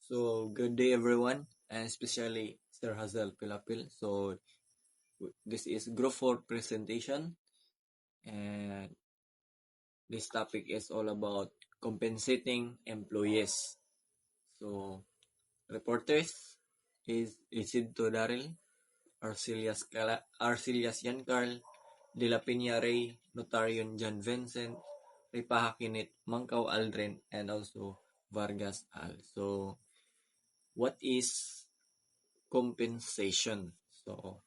So, good day everyone, and especially Sir Hazel Pilapil. So, this is Group 4 presentation, and this topic is all about compensating employees. So, reporters is Isidro Daril, Arcelias Yancarl, De La Peña Ray, Notarion John Vincent, Ripaha Kinit, Mangkaw Aldrin, and also Vargas Al. So, what is compensation? So,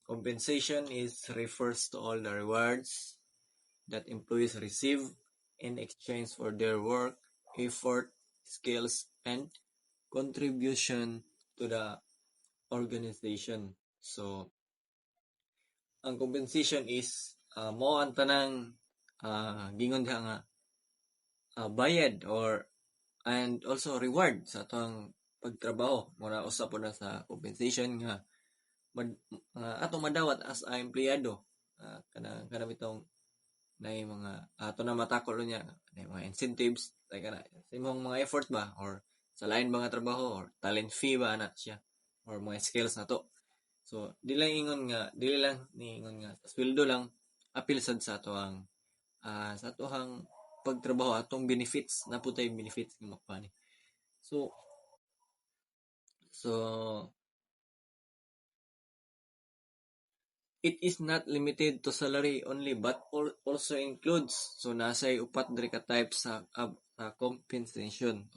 compensation refers to all the rewards that employees receive in exchange for their work, effort, skills, and contribution to the organization. So, ang compensation is mo ang tanang gingon diha nga bayad or and also reward sa atong pagtrabaho. Muna usa po na sa compensation nga atong madawat as a empleyado. Kanang itong na mga ato na matakol niya na mga incentives like sa imong mga effort ba or sa lain mga trabaho or talent fee ba na siya or mga skills na to. So dili lang ingon nga sweldo lang apil sad sa ato sa atohang pagtrabaho atong benefits na putay benefits nga makuha ni. So it is not limited to salary only but also includes so nasay upat diri ka types sa compensation.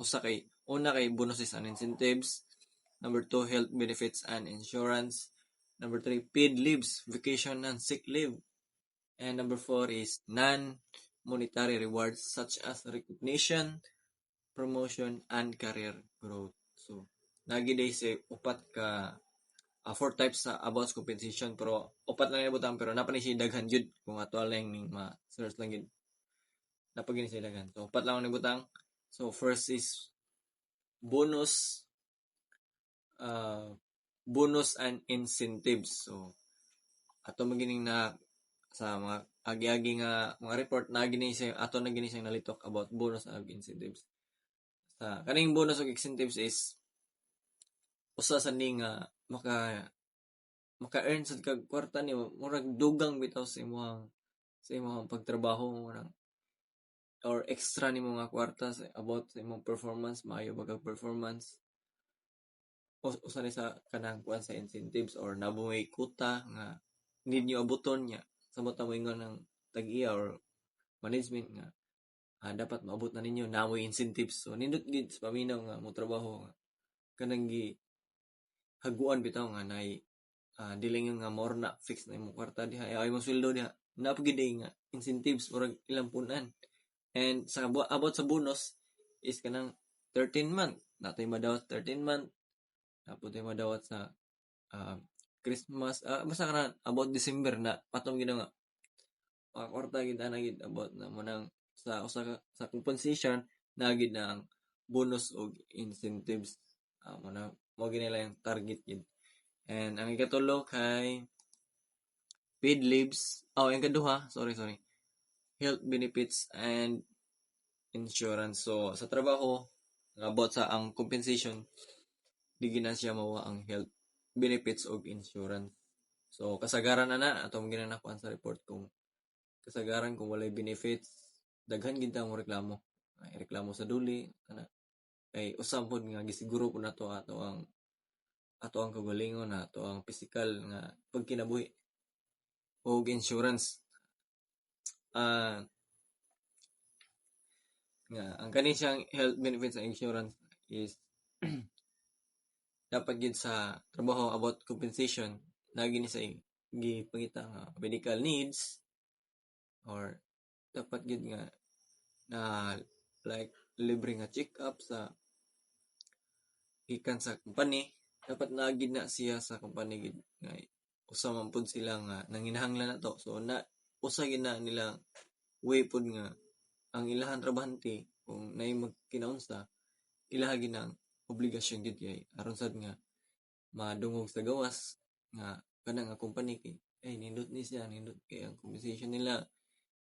Una kay bonuses and incentives, number 2 health benefits and insurance, number 3 paid leaves, vacation and sick leave, and number 4 is non-monetary rewards such as recognition, promotion and career growth. So nagi day say upat ka 4 types sa about compensation pero upat lang nabutang pero napani siya daghan jud kung ato lang ning ma-search lang gid napagini siya daghan. So upat lang nabutang. So first is bonus bonus and incentives. So ato magining na sa mga agi-agi nga mga report na gini siya ato na gini siya nalitok about bonus and incentives. Sa kaning bonus ug incentives is usa sa ning maka-earn sa kag kwarta ni murag dugang bitaw sa imong pagtrabaho murag or extra ni mga kwarta about sa imong performance maayo ba kag performance usa ni sa kanang kuan sa incentives or nabuhay kuta nga need nyo abuton niya samot mo ingon ng tag-iya or management nga dapat maabot na ninyo namoy incentives so nindot gid sa paminaw nga mo trabaho kanang gi haguan bitaw nga nay dili nga more na fix na imong kwarta diha ay imong sweldo diha napagid nga incentives murag ilang punan and sa about sa bonus is kanang 13 month natay madawat 13 month tapos tayo madawat sa Christmas basta kana about December na patong gid nga kwarta gid ana gid about na mo nang sa usa sa compensation na gid na ang bonus og incentives mo gid nila yung target gid. And ang ikatulo kay paid leaves. Ang kaduha, sorry. Health benefits and insurance. So, sa trabaho, about sa ang compensation, di gina siya mawa ang health benefits o insurance. So, kasagaran na atong ginanakuan sa report kung kasagaran kung walay benefits, daghan gid mo reklamo. Ay reklamo sa duli, kay usab pod nga gisiguro po nato ato ang kagalingon na ato ang physical nga pagkinabuhi og insurance nga ang kani siyang health benefits and insurance is dapat gid sa trabaho about compensation lagi ni sa gipangita nga medical needs or dapat gid nga na like libre nga check up sa gikan sa company dapat naagid na siya sa company gid nga usa man pud sila nga nanginahanglan na to so na usa gid na nila way pud nga ang ilahang trabahante kung naay magkinaunsa ilaha gid ang obligasyon gid kay aron sad nga madungog sa gawas nga kanang nga company kay nindot ni siya nindot kay ang compensation nila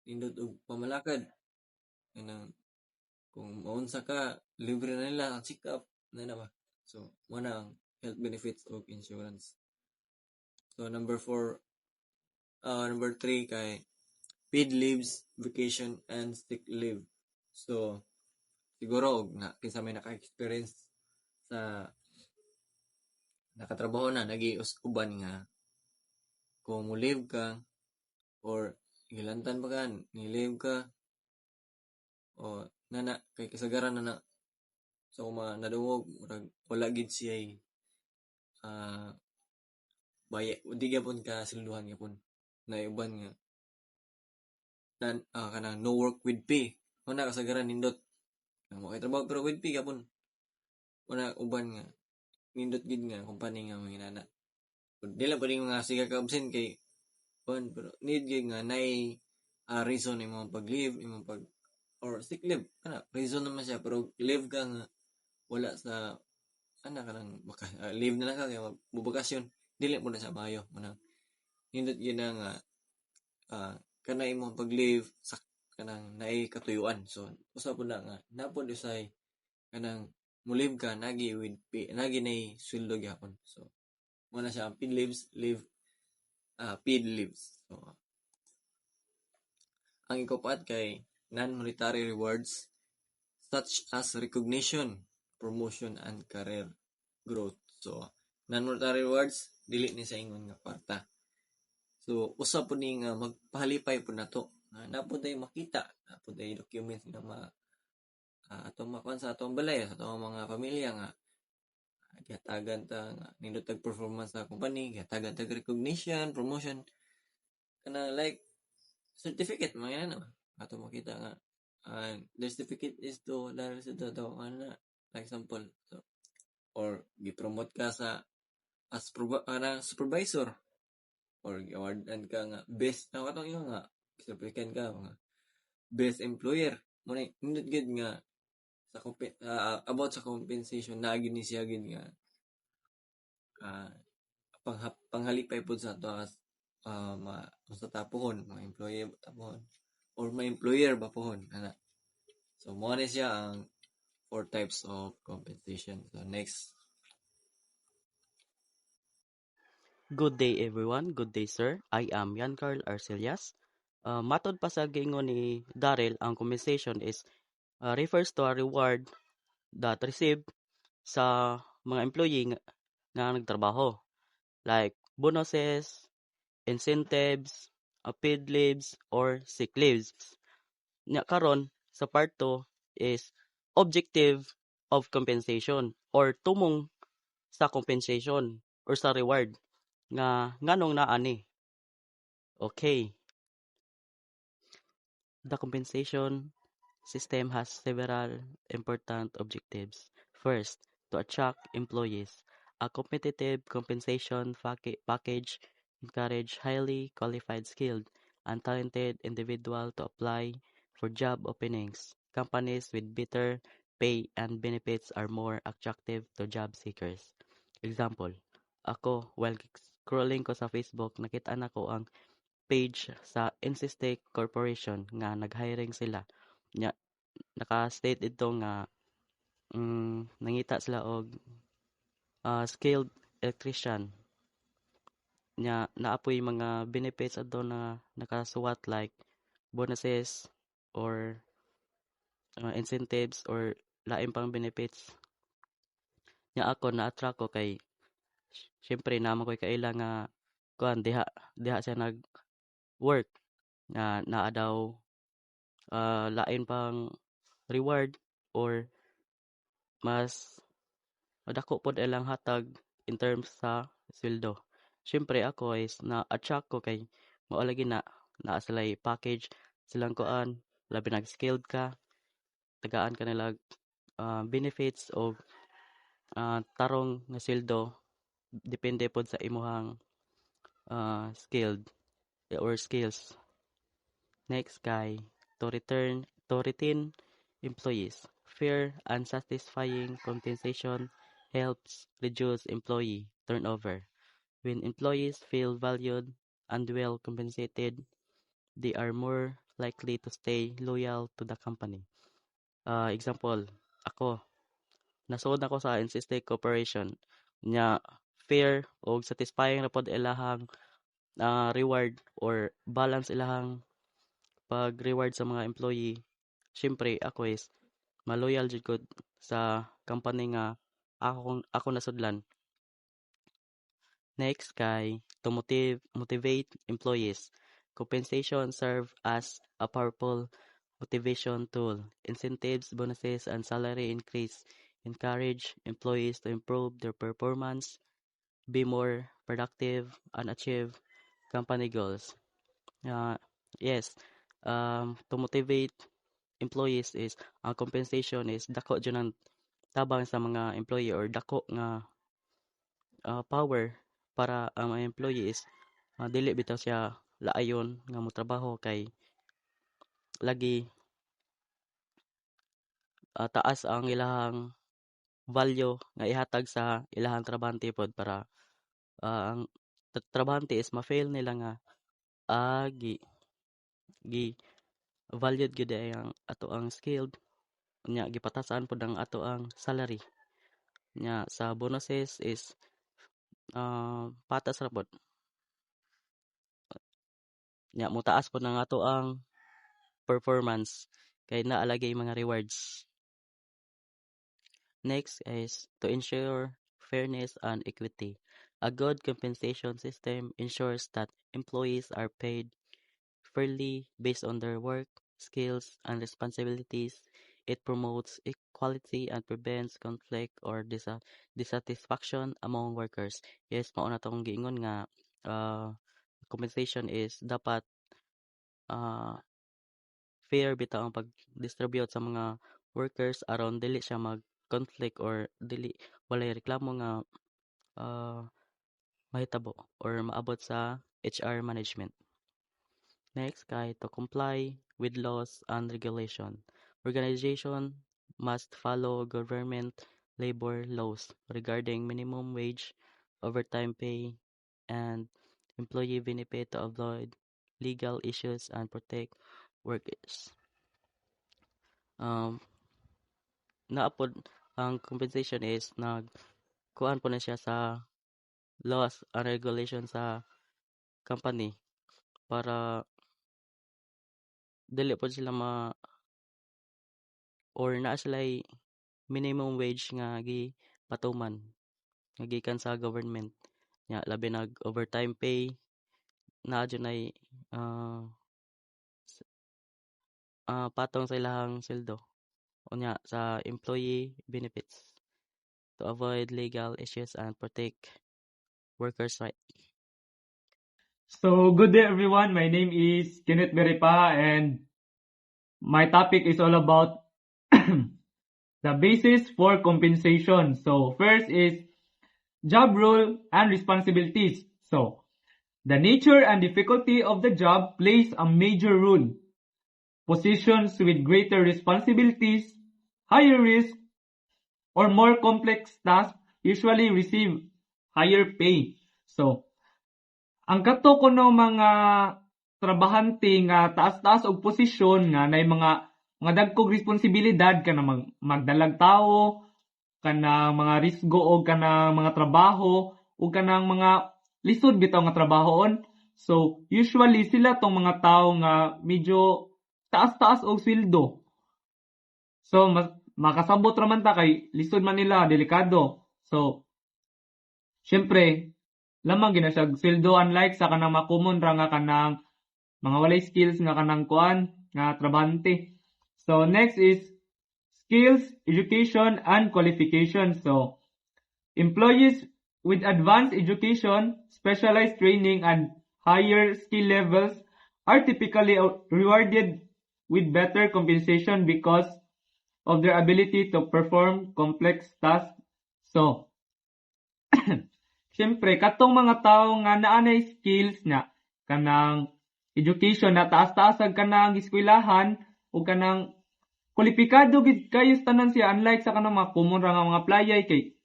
nindot og pamalakad kanang Kung maunsa ka, libre na nila ang check up na ba. So muna ang health benefits of insurance. So number 3 kay paid leaves, vacation and sick leave. So siguro na kinsa may naka-experience sa nakatrabaho na nagius uban nga kung mo leave ka or gilantan pa ka, ni-leave ka o nana kay kasagaran na sa uma nadungog murag wala gid siya ah baya di gyapon ka silduhan gyapon na uban nga kanang no work with pay una kasagaran nindot mo kay trabaho pero with pay gyapon una uban nga nindot gid nga company nga manginana dili pa rin mga siga ka absent kay pero need gid nga nay reason imong pag-leave imong pag or sick leave kana reason naman siya pero leave ka nga wala sa kanang leave na lang ka kay magbubakasyon dili mo na sa maayo manang nindot gyud na nga kana imong pag-leave sa kanang naay katuyuan so usa po na nga napod usay kanang mo-leave ka nagi with pay nagi nay sweldo gyapon so mo na siya paid leaves leave paid leaves so ang ikapat kay non-monetary rewards such as recognition, promotion, and career growth. So, non-monetary rewards, dili ni sa ingon nga kwarta. So, usa po ni nga magpahalipay po na to. Napod tayo makita, napod tayo documents na atong makuan sa atong balay, sa atong mga pamilya nga gihatagan ta nga nindot tag performance sa company, gihatagan tag recognition, promotion, kana like certificate mga yan ato makita nga the certificate is to dahil sa to ano like example so, or gi-promote ka sa as supervisor or gi-awardan ka nga best na katong iyo nga certificate ka nga best employer mo na nindot gid nga sa about sa compensation na gid ni siya gid nga panghalipay pud sa ato as sa tapuhon mga employee tapuhon or may employer ba pohon ana so mo ni siya ang 4 types of compensation so next. Good day everyone. Good day sir. I am Jan Carl Arcelias. Matod pa sa giingon ni Daryl, ang compensation is refers to a reward that received sa mga employee nga nagtrabaho like bonuses, incentives, paid leaves or sick leaves. Nya karon sa part 2 is objective of compensation or tumong sa compensation or sa reward nga nganong naa ni. Okay. The compensation system has several important objectives. First, to attract employees. A competitive compensation package encourage highly qualified, skilled, and talented individual to apply for job openings. Companies with better pay and benefits are more attractive to job seekers. Example, ako, while scrolling ko sa Facebook, nakita na ko ang page sa Insystek Corporation nga nag-hiring sila. Nya naka-state dito nga nangita sila og skilled electrician. Nya naapoy mga benefits adto na nakasuwat like bonuses or incentives or lain pang benefits. Nya ako na-attract ko kay syempre naman ko'y kaila nga kuan diha siya nag-work nga naa daw lain pang reward or mas dako pod ilang hatag in terms sa sweldo. Siyempre ako is na-attract ko kay mao lagi naa sila'y package silang kuan labi nag-skilled ka tagaan ka nila benefits o tarong nga sweldo depende pod sa imuhang skilled or skills. Next kay to retain employees. Fair and satisfying compensation helps reduce employee turnover. When employees feel valued and well compensated, they are more likely to stay loyal to the company. Example, ako nasud ako sa insiste cooperation nya fair o satisfying ra pod ilahang reward or balance ilahang pag-reward sa mga employee. Siyempre ako is maloyal jud ko sa company nga ako nasudlan. Next kay to motivate employees. Compensation serve as a powerful motivation tool. Incentives, bonuses, and salary increase encourage employees to improve their performance, be more productive, and achieve company goals. Uh, yes, to motivate employees is ang compensation is dako dyan ang tabang sa mga employee or dako nga power para ang mga employee is dili bitaw siya laayon nga motrabaho kay lagi taas ang ilahang value nga ihatag sa ilahang trabahante pod para ang trabahante is ma-fail nila nga gi valued gyud ang ato ang skilled nya gipatasan pod ang ato ang salary nya sa bonuses is patas ra pod nya motaas pod ang ato ang performance kay naa lagi mga rewards. Next is to ensure fairness and equity. A good compensation system ensures that employees are paid fairly based on their work, skills, and responsibilities. It promotes equality and prevents conflict or dissatisfaction among workers. Yes, mao na tong giingon nga compensation is dapat fair bitaw ang pag-distribute sa mga workers aron dili siya mag-conflict or dili walay reklamo nga mahitabo or maabot sa HR management. Next kay to comply with laws and regulation. Organization must follow government labor laws regarding minimum wage, overtime pay, and employee benefit to avoid legal issues and protect workers. Naapod ang compensation is nagkuan po na siya sa laws and regulation sa company para dili po sila or naa sila minimum wage nga patuman nga gikan sa government nya labi nag overtime pay naa dyan ay patong sa ilahang sweldo unya sa employee benefits to avoid legal issues and protect workers' rights. So, good day everyone. My name is Kenneth Beripa and my topic is all about the basis for compensation. So, first is job role and responsibilities. So, the nature and difficulty of the job plays a major role. Positions with greater responsibilities, higher risk, or more complex tasks usually receive higher pay. So, ang kato ko no mga trabahante nga taas-taas og posisyon nga nay mga dagkog responsibilidad kana magdalag tawo kana mga risgo o kana mga trabaho o kanang mga lisod bitaw nga trabahoon. So usually sila tong mga tawo nga medyo taas-taas og sweldo. So makasabot ra man ta kay lisod man nila delikado. So syempre lamang gina siya sweldo unlike sa kanang makumon ra nga kanang mga walay skills nga kanang kuan nga trabahante. So next is skills, education, and qualifications. So employees with advanced education, specialized training, and higher skill levels are typically rewarded with better compensation because of their ability to perform complex tasks. So syempre, katong mga tao nga naanay skills na kanang education na taas-taasag kanang eskwelahan o kanang kwalipikado gid kayo tanan siya unlike sa kanang mga common ra nga mga playay kay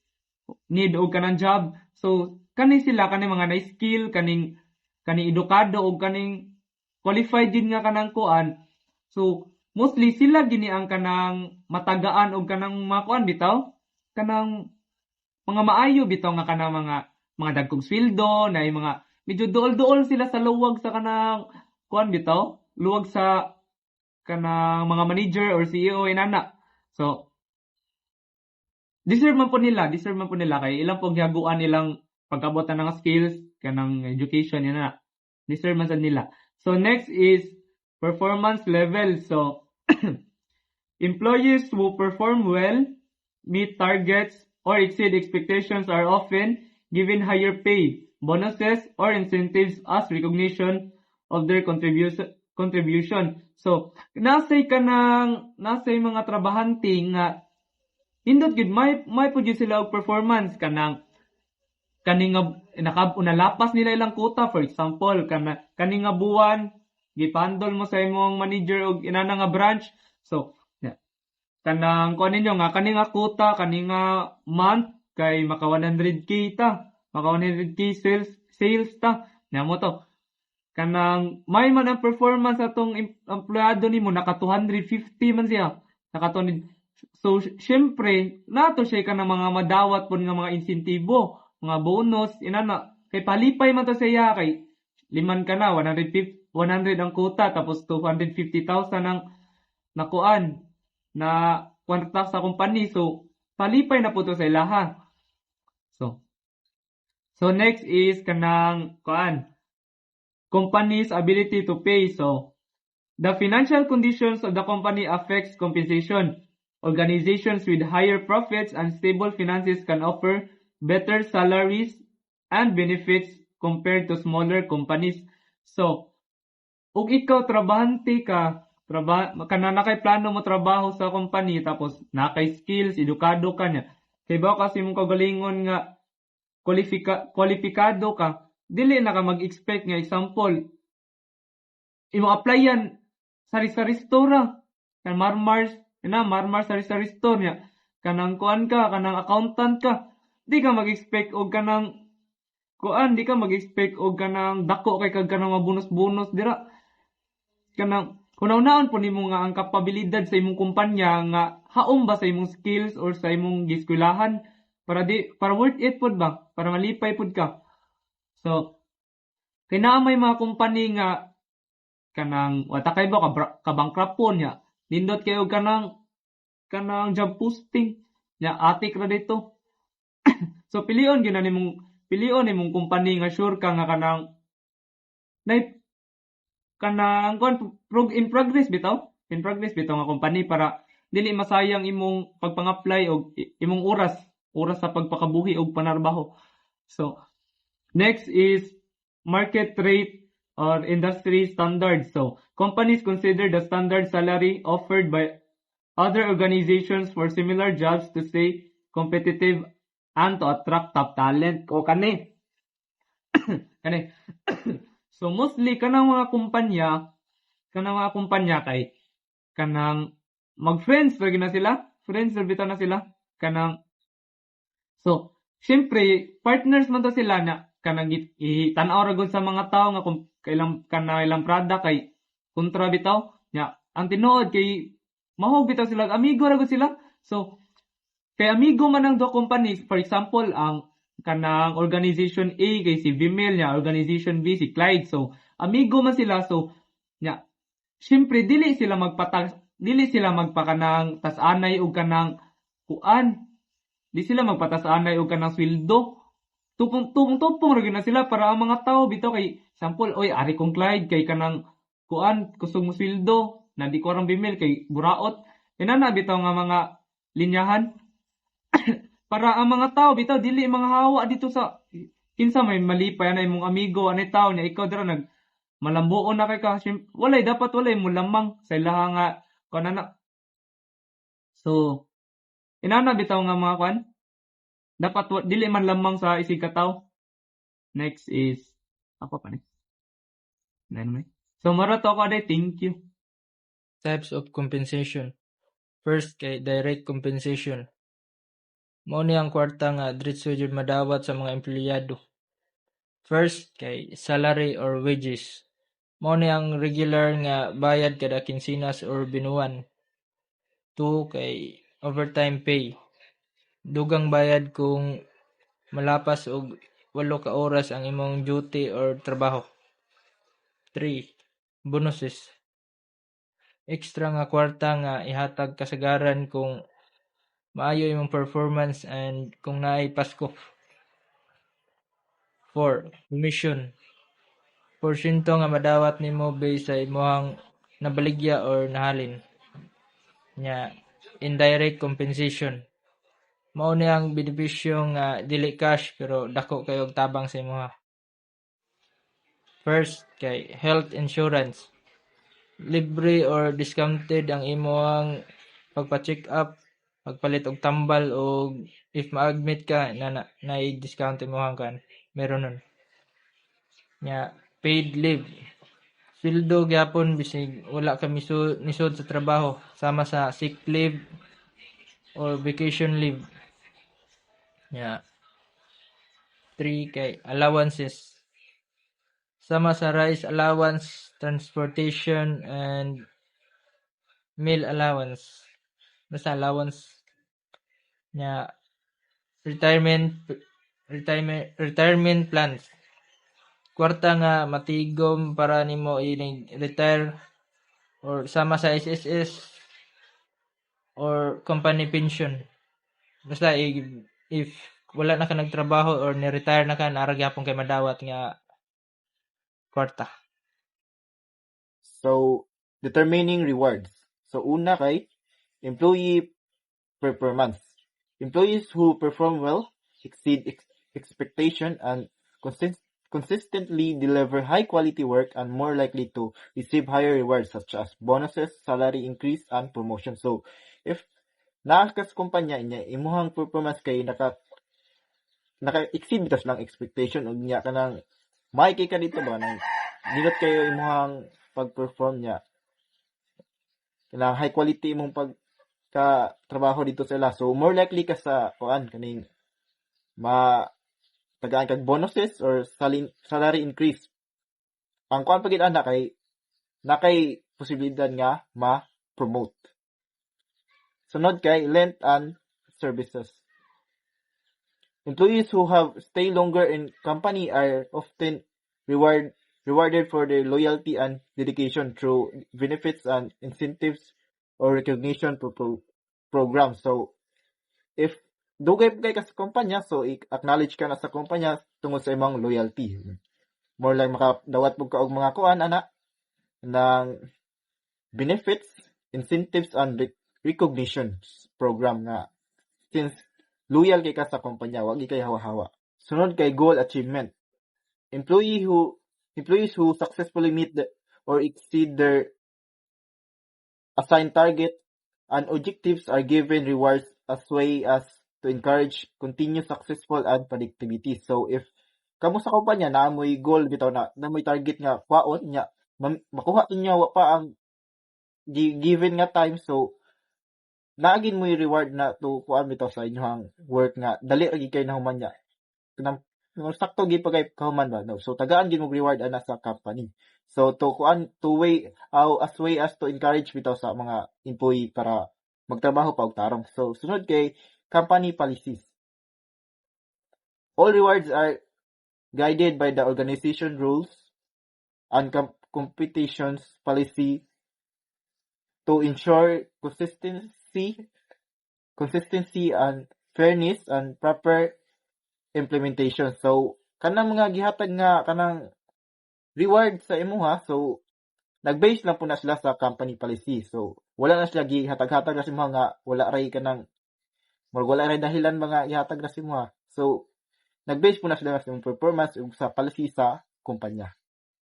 need og kanang job. So kani sila kaning mga na-skill kaning edukado og kaning qualified din nga kanang kuan. So mostly sila gini ang kanang matagaan og kanang mga kuan bitaw, kanang mga maayo bitaw nga kanang mga dagkong sweldo na mga medyo duol-duol sila sa luwag sa kanang kuan bitaw, luwag sa kanang mga manager or CEO inana. So deserve man po nila kay ilang pong gihaguan nilang pagkabot ng skills kanang education yan na. Deserve man sad nila. So next is performance level. So employees who perform well, meet targets, or exceed expectations are often given higher pay, bonuses, or incentives as recognition of their contribution. So nasay mga trabahante nga nindot gid may pud gyud sila og performance kanang nalapas nila ilang quota. For example, kaning nga buwan gipandol mo sa imong manager og inana nga branch. So kanang kuan ninyo nga kaning nga quota kaning nga month kay maka 100k ta, maka 100k sales ta. Namo to. Kanang may man ang performance atong empleyado nimo naka 250 man siya. Naka 200. So syempre nato siya kanang mga madawat pud nga mga insentibo, mga bonus inana kay palipay man to siya kay liman ka na 100 ang quota tapos 250,000 ang nakuan na kwarta sa company. So palipay na po to sa ilaha. So next is kanang company's ability to pay. So the financial conditions of the company affects compensation. Organizations with higher profits and stable finances can offer better salaries and benefits compared to smaller companies. So ug ikaw trabahante ka, kana kay plano mo trabaho sa company tapos nakay skills, edukado ka niya. Kay ba kasi mong kagalingon nga kwalipikado ka, dili na ka mag-expect nga example imo applyan sa restaurant kan marmar sa restaurant niya kanang kuan ka kanang accountant ka, di ka mag-expect og kanang di ka mag-expect og kanang dako kay kag kanang mga bonus dira. Kanang kunaon po nimo nga ang kapabilidad sa imong kumpanya nga haom ba sa imong skills or sa imong giskwelahan para worth it pud ba, para malipay pud ka. So kay naa may mga company nga kanang wata kay ba ka bankrupt po niya, nindot kayo kanang job posting nya atik ra dito. So pilion imong company nga sure ka nga kanang in progress bitaw nga company para dili masayang imong pagpang-apply og imong oras sa pagpakabuhi og panarbaho. So next is market rate or industry standards. So companies consider the standard salary offered by other organizations for similar jobs to stay competitive and to attract top talent. O kani so mostly kanang mga kumpanya kay kanang mag-friends lagi na sila, bitaw na sila kanang. So syempre partners man to sila na kanang tan-aw ra gud sa mga tawo nga kung ilang product kay kontra bitaw nya ang tinuod kay mahog bitaw sila, amigo ra gud sila. So kay amigo man ang do companies, for example ang kanang organization A kay si Vimel nya, organization B si Clyde. So amigo man sila, so nya syempre dili sila magpakanang tas-anay og kanang kuan, di sila magpatas-anay og kanang sweldo. Tupong ra gyud na sila para ang mga tawo bitaw kay sample oy ari kong Clyde kay kanang kuan kusog mo sweldo na di ko rang Vimel kay buraot. Inana bitaw nga mga linyahan para ang mga tao bitaw dili mga hawa dito sa kinsa may malipay na imong amigo anay tao niya ikaw dira nag malambuon na kay ka. Dapat walay mo lamang sa ilaha nga kanana. So inana bitaw nga mga kwan dapat dili man lamang sa isig ka tawo. Next is apa pa ni? So mara to ako day, thank you. Types of compensation. First kay direct compensation. Mao ni ang kwarta nga diretso jud madawat sa mga empleyado. First kay salary or wages. Mao ni ang regular nga bayad kada kinsinas or binuan. 2 kay overtime pay. Dugang bayad kung malapas og 8 ka oras ang imong duty or trabaho. 3 bonuses. Extra nga kwarta nga ihatag kasagaran kung maayo imong performance and kung naay Pasko. 4 commission. Porsyento nga madawat nimo based sa imong nabaligya or nahalin. Nya indirect compensation. Mao ni ang benepisyo nga dili cash pero dako kayo og tabang sa imuha. First kay health insurance. Libre or discounted ang imong pagpa-check up, pagpalit og tambal o if ma-admit ka na i-discount imong kan. Meron nun. Nya paid leave. Sweldo gyapon bisig wala ka nisod sa trabaho sama sa sick leave or vacation leave. Nya 3 kay allowances. Sama sa rice allowance, transportation, and meal allowance. Basta allowance nya retirement plans. Kwarta nga matigom para nimo i-retire or sama sa SSS or company pension. Basta if wala na ka nagtrabaho or ni-retire na ka, naara gyapon kay madawat nga kwarta. So, determining rewards. So, una kay employee performance. Employees who perform well, exceed expectation, and consistently deliver high-quality work are more likely to receive higher rewards such as bonuses, salary increase, and promotion. So, if naakas kumpanya niya, imuhang performance kay naka-exceed bitas lang expectation o niya kanang may kay ka dito ba nang dinot kayo imuhang pag-perform niya kanang high quality imong pagka trabaho dito sa ila, so more likely ka sa kaning tagaan kag bonuses or salary increase. Ang kuan pagid ana kay nakay posibilidad nga ma-promote. Sunod kay length and services. Employees who have stay longer in company are often rewarded for their loyalty and dedication through benefits and incentives or recognition programs. So, if dugay kay ka sa kumpanya, so i-acknowledge ka na sa kumpanya tungod sa imong loyalty. More like makadawat pug ka og mga kuan ana ng benefits, incentives, and recognition program nga since loyal kay ka sa kumpanya, wag kay hawa-hawa. Sunod kay goal achievement. Employees who successfully meet or exceed their assigned target and objectives are given rewards as way as to encourage continuous successful and productivity. So if kamo sa kumpanya na amoy goal bitaw na may target nga kwaon nya makuha niya wa pa ang given nga time, so naagin mo reward na to kuan bitaw sa inyong work nga dali ra gid kay nahuman niya kanang sakto gid pa kay kahuman ba, no? So tagaan gid mo reward ana sa company, so to way as to encourage bitaw sa mga employee para magtrabaho pa og tarong. So sunod kay company policies. All rewards are guided by the organization rules and competitions policy to ensure consistency and fairness and proper implementation. So kanang mga gihatag nga kanang reward sa imuha, so nag-base lang po na sila sa company policy. So wala na sila gihatag-hatag na sa imuha nga wala ray dahilan mga gihatag na sa imuha. So nag-base po na sila sa performance ug sa policy sa kumpanya.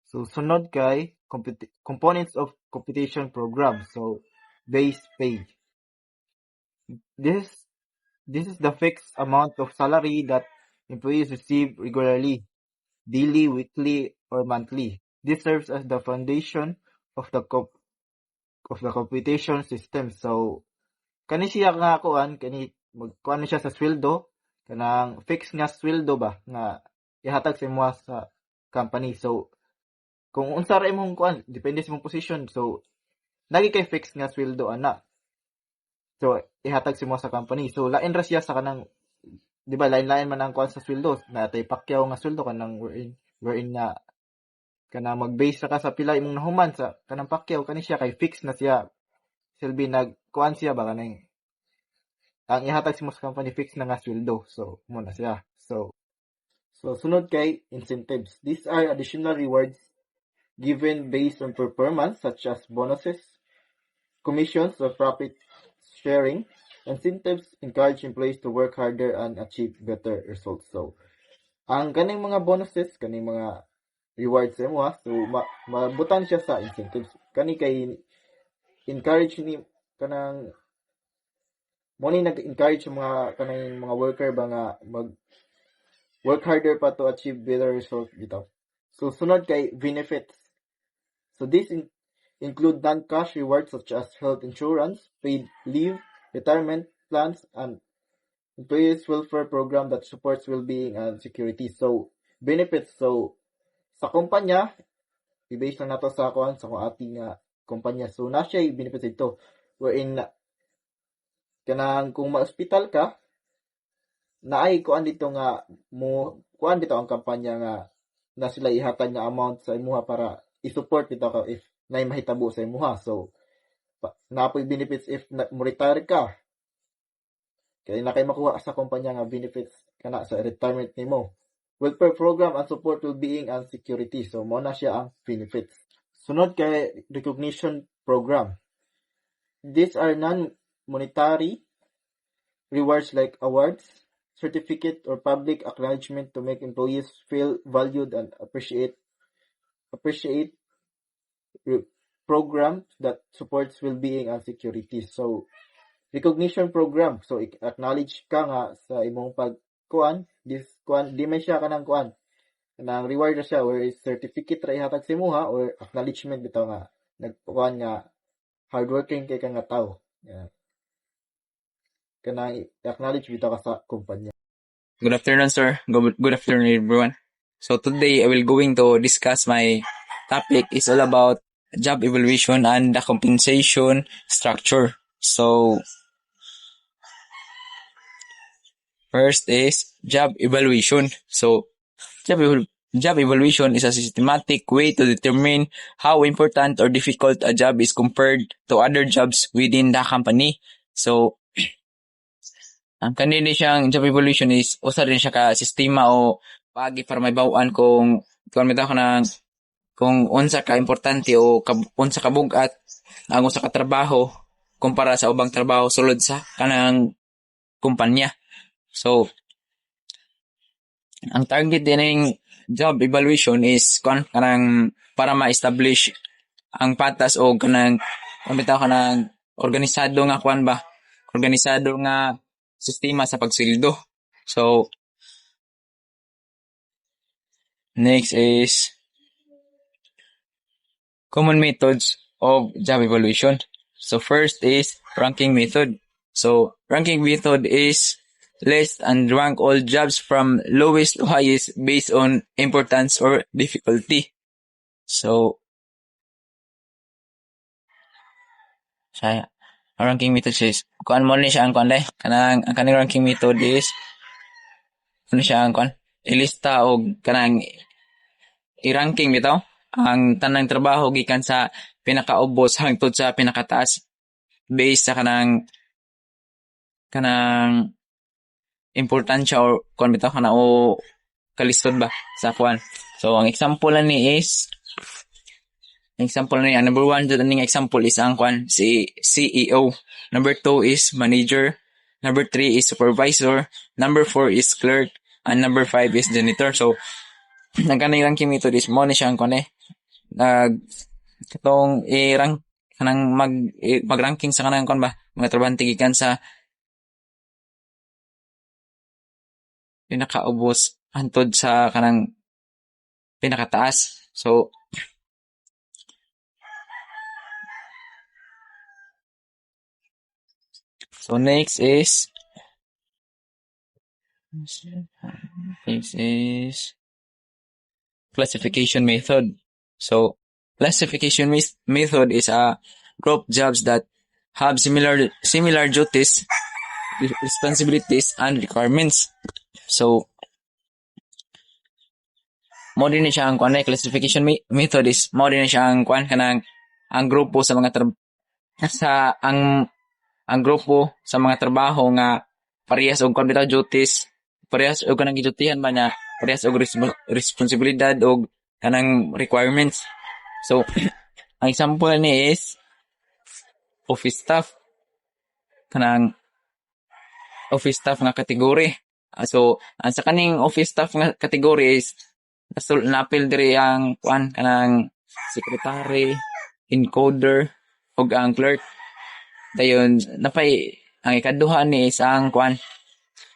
So sunod kay components of compensation program. So base pay. This is the fixed amount of salary that employees receive regularly, daily, weekly, or monthly. This serves as the foundation of the computation system. So kani siya nga magkuan siya sa sweldo, kanang fixed nga sweldo ba nga ihatag sa imo sa company. So kung unsa ra imong kuan, depende sa imong position. So lagi kay fixed nga sweldo ana. So ihatag si mo sa company. So lain ra siya sa kanang, di ba, lain-lain man ang kuan sa sweldo. Natay Pacquiao nga sweldo kanang wherein nga kana mag-base ra ka sa pila imong nahuman sa kanang Pacquiao, kani siya kay fixed na siya. Silbi nagkuan siya ba kanang ang ihatag si mo sa company fixed na nga sweldo. So mo na siya. So sunod kay incentives. These are additional rewards given based on performance such as bonuses, commissions, or profit sharing. Incentives encourage employees to work harder and achieve better results. So ang kaning mga bonuses, kaning mga rewards sa imo, so mabutan siya sa incentives. Kani kay encourage ni kanang mo ni nag-encourage yung mga kanang mga worker ba nga mag work harder pa to achieve better results bitaw. So sunod kay benefits. So this include non-cash rewards such as health insurance, paid leave, retirement plans, and employees welfare program that supports well-being and security. So benefits, so sa kumpanya, i-base lang nato sa kuan sa ating kumpanya. So na siya benefits ito wherein kanang kung ma-hospital ka, naay kuan dito nga mo kuan dito ang kampanya nga na sila ihatag nga amount sa imuha para i-support dito ka if nay mahitabo sa imuha. So napoy benefits if mo retire ka, kaya na kay makuha sa kumpanya nga benefits kana sa retirement nimo. Welfare program and support well-being and security. So mo na siya ang benefits. Sunod kay recognition program. These are non-monetary rewards like awards, certificate, or public acknowledgement to make employees feel valued and appreciate program that supports well-being and security. So recognition program, so acknowledge ka nga sa imong pagkuan, this kuan di may siya kanang kuan kanang reward ra siya, where is certificate ra ihatag sa imuha or acknowledgement bitaw nga nagkuan nga hardworking kay ka nga tao. Yeah. Kanang acknowledge bitaw ka sa kumpanya. Good afternoon, sir. Good afternoon, everyone. So today I will going to discuss my topic is all about job evaluation and the compensation structure. So first is job evaluation. So job evaluation is a systematic way to determine how important or difficult a job is compared to other jobs within the company. So ang kanini siyang job evaluation is usa rin siya ka sistema o paagi para may bawaan kung bitaw ka ng kung unsa ka importante o unsa ka bugat ang usa ka trabaho kumpara sa ubang trabaho sulod sa kanang kumpanya. So ang target dining job evaluation is kanang para ma-establish ang patas o kanang bitaw ka ng organisado nga organisado nga sistema sa pagsildo. So next is common methods of job evaluation. So first is ranking method. So ranking method is list and rank all jobs from lowest to highest based on importance or difficulty. So saya ranking method is kuan mo ni siya ang kuan kanang ang kaning ranking method is ano siya ang kuan ilista og kanang i-ranking bitaw ang tanang trabaho gikan sa pinakaubos hangtod sa pinakataas based sa kanang importansya or kuan bitaw kana o kalisod ba sa kuan. So ang example ni is ang number 1 dito ning example is ang kuan si CEO, number 2 is manager, number 3 is supervisor, number 4 is clerk, and number 5 is janitor. So nagkanang ranking method is mo ni siya ang kuan katong i-rank kanang mag-ranking sa kanang kuan ba mga trabahante gikan sa pinakaubos hantod sa kanang pinakataas. So next is classification method. So, classification method is a group jobs that have similar duties, responsibilities, and requirements. So, mo din ni siya ang kuan classification method is mo din ni siya ang kuan kanang ang grupo sa mga ang grupo sa mga trabaho nga parehas og kuan bitaw duties, parehas og kanang gidutihan ba niya, parehas og responsibilidad og kanang requirements. So, ang example ni is office staff, kanang office staff nga category. So, ang sa kaning office staff nga category is napil diri ang kuan kanang secretary, encoder, ug ang clerk. Dayon napay ang ikaduha ni is ang kuan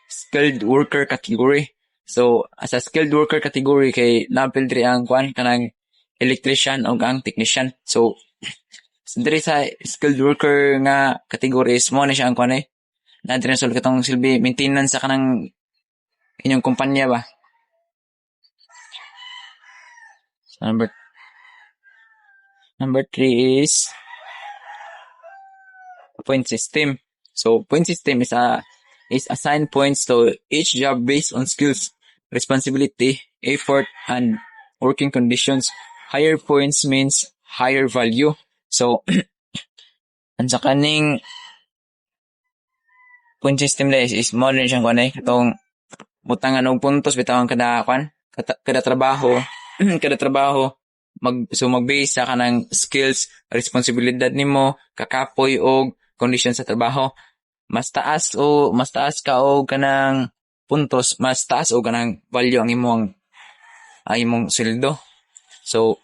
skilled worker category. So, as a skilled worker category kay napil diri ang kuan kanang electrician ug ang technician. So, diri sa skilled worker nga category is mo na siya ang kuan na diri sa katong silbi maintenance sa kanang inyong kumpanya ba. So, number 3 is point system. So, point system is assign points to each job based on skills, responsibility, effort, and working conditions. Higher points means higher value. So, ang sa kaning point system is more than siyang kanay katong butangan og puntos bitawan kada trabaho kada trabaho mag-base sa kanang skills, responsibilidad nimo, kakapoy og condition sa trabaho. Mas taas ka og kanang puntos, mas taas og kanang value ang imong sweldo. So,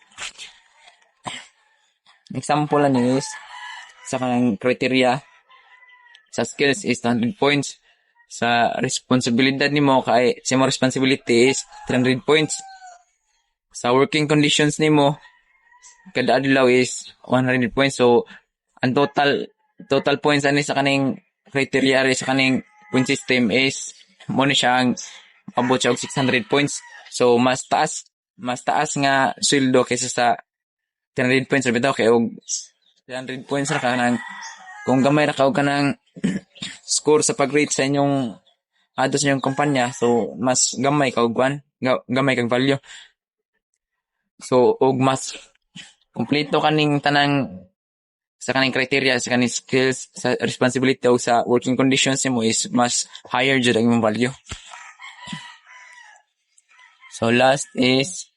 example lang is sa kanang criteria sa skills is 100 points. Sa responsibilidad nimo kay sa imong responsibility is 300 points. Sa working conditions nimo kada adlaw is 100 points. So, ang total points ani sa kaning criteria sa kaning point system is mo ni siya ang abot siya og 600 points. So, mas taas nga sweldo kaysa sa 300 points ra bitaw kay og 300 points ra kanang kung gamay ra ka og kanang score sa pag-rate sa inyong sa inyong kumpanya, so mas gamay ka og gamay kag value. So, og mas kompleto kaning tanang sa kaning criteria, sa kaning skills, sa responsibility o sa working conditions mo is mas higher jud ang imong value. So, next is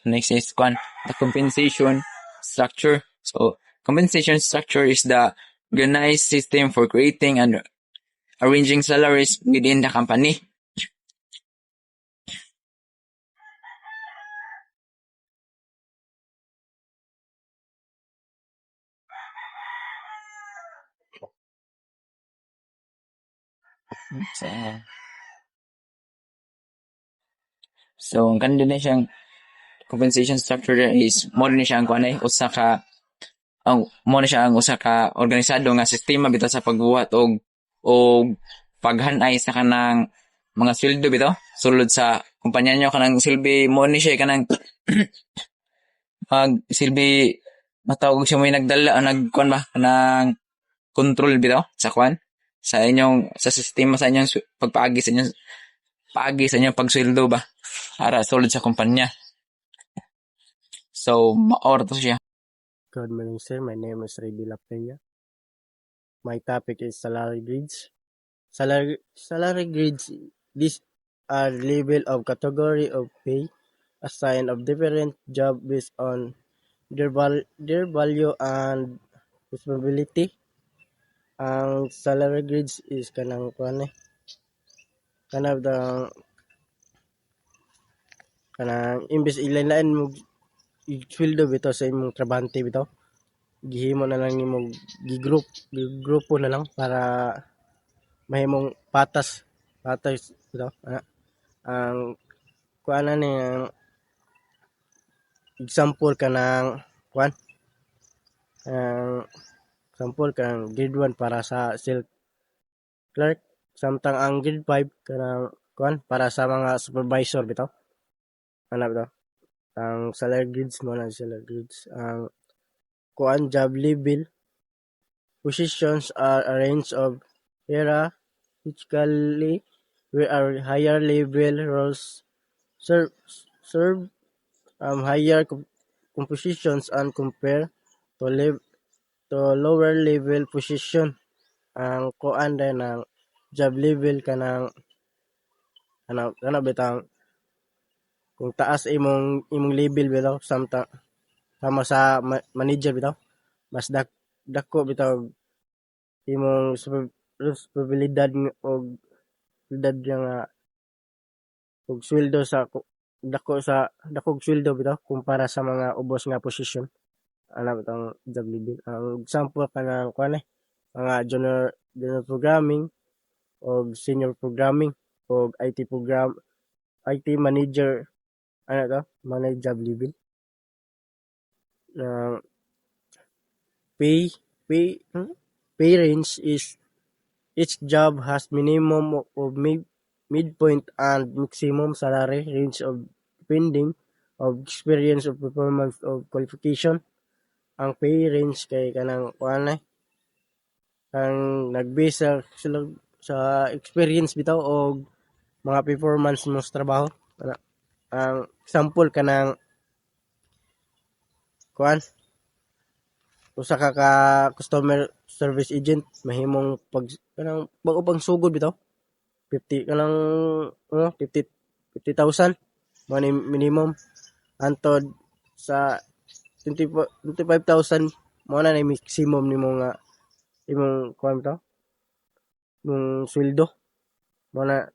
the compensation structure. So, compensation structure is the organized system for creating and arranging salaries within the company. So, ang kanina siyang compensation structure is mo na siya ang usa ka organisado nga sistema bitaw sa pagbuhat og paghanay sa kanang mga sweldo bitaw sulod sa kumpanya nyo. Kanang silbi mo ni siya kanang silbi matawag siya mo nagdala kanang control bitaw sa sa inyong sa sistema sa inyong pagpaagi sa inyong pagsweldo ba para sulod sa kumpanya. So, maor to siya. Good morning, sir. My name is Ray Lapenya. My topic is salary grids. Salary grids, these are level of category of pay assigned of different job based on their value and responsibility. Ang salary grids is kanang imbes ilain-lain mo sweldo bitaw sa imong trabahante bitaw, gihimo na lang nimo gigrupo na lang para mahimong patas bitaw ang kuana ni example kanang example kanang grade 1 para sa sales clerk, samtang ang grade 5 kanang para sa mga supervisor bitaw bitaw. Ang salary grades mo na salary grades. Ang kuan job level positions are a range of hierarchically where are higher level roles serve higher compositions and compare to lower level position. Ang kuan din ng job level kanang kana bitang kung taas imong level bitaw sama sa manager bitaw mas dako bitaw imong responsibilidad og nga og sweldo sa dakog sweldo bitaw kumpara sa mga ubos nga posisyon ana bitang job level. Ang example kanang kuan mga junior programming o senior programming o IT manager ano to manay job level. Pay range is each job has minimum of midpoint and maximum salary range of depending of experience of performance of qualification. Ang pay range kay kanang kuan ang nagbase sa experience bitaw o mga performance mo sa trabaho. Ang example kanang kuan usa ka customer service agent mahimong kanang pang sugod bitaw 50 kanang 50,000 mo ni minimum antod sa 25,000 mo na ni maximum nimo nga imong kuan bitaw mong sweldo mo na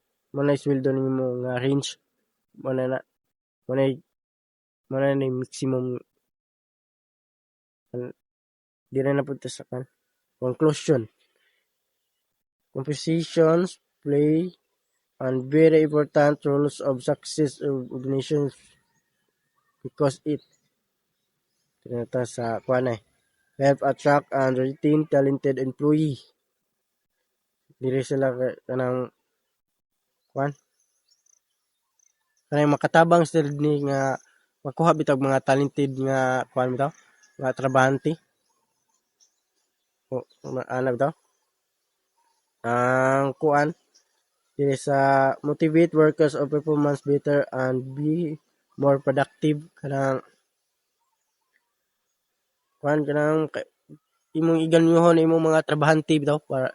sweldo nimo nga range mo na ni maximum di na napunta sa kan. Conclusion. Compositions play and very important roles of success of organizations because it tinata sa kuan help attract and retain talented employee. Diri sila kanang kuan kanang makatabang sila ni nga makuha bitag mga talented nga kuan bitaw nga trabahante o ana bitaw ang kuan diri sa motivate workers of performance better and be more productive kanang kuan kanang imong iganyohon imong mga trabahante bitaw para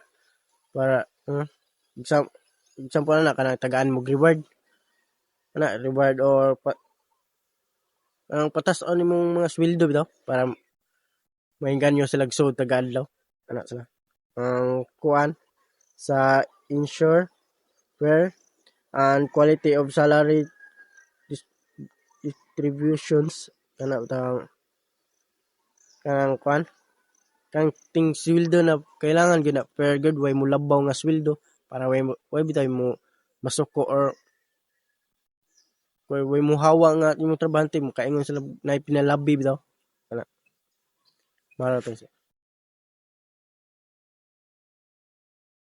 example na kanang tagaan mo reward ana reward or ang patas-on imong mga sweldo bitaw para mainganyo sila sud taga-adlaw ana sila. Ang kuan sa ensure fair and quality of salary distributions kana bitaw kanang kuan kang ting sweldo na kailangan gyud na fair good way mo labaw nga sweldo para way bitaw mo masuko or way mo hawa nga imong trabahante mo kaingon sila na pinalabi bitaw kana maraton siya.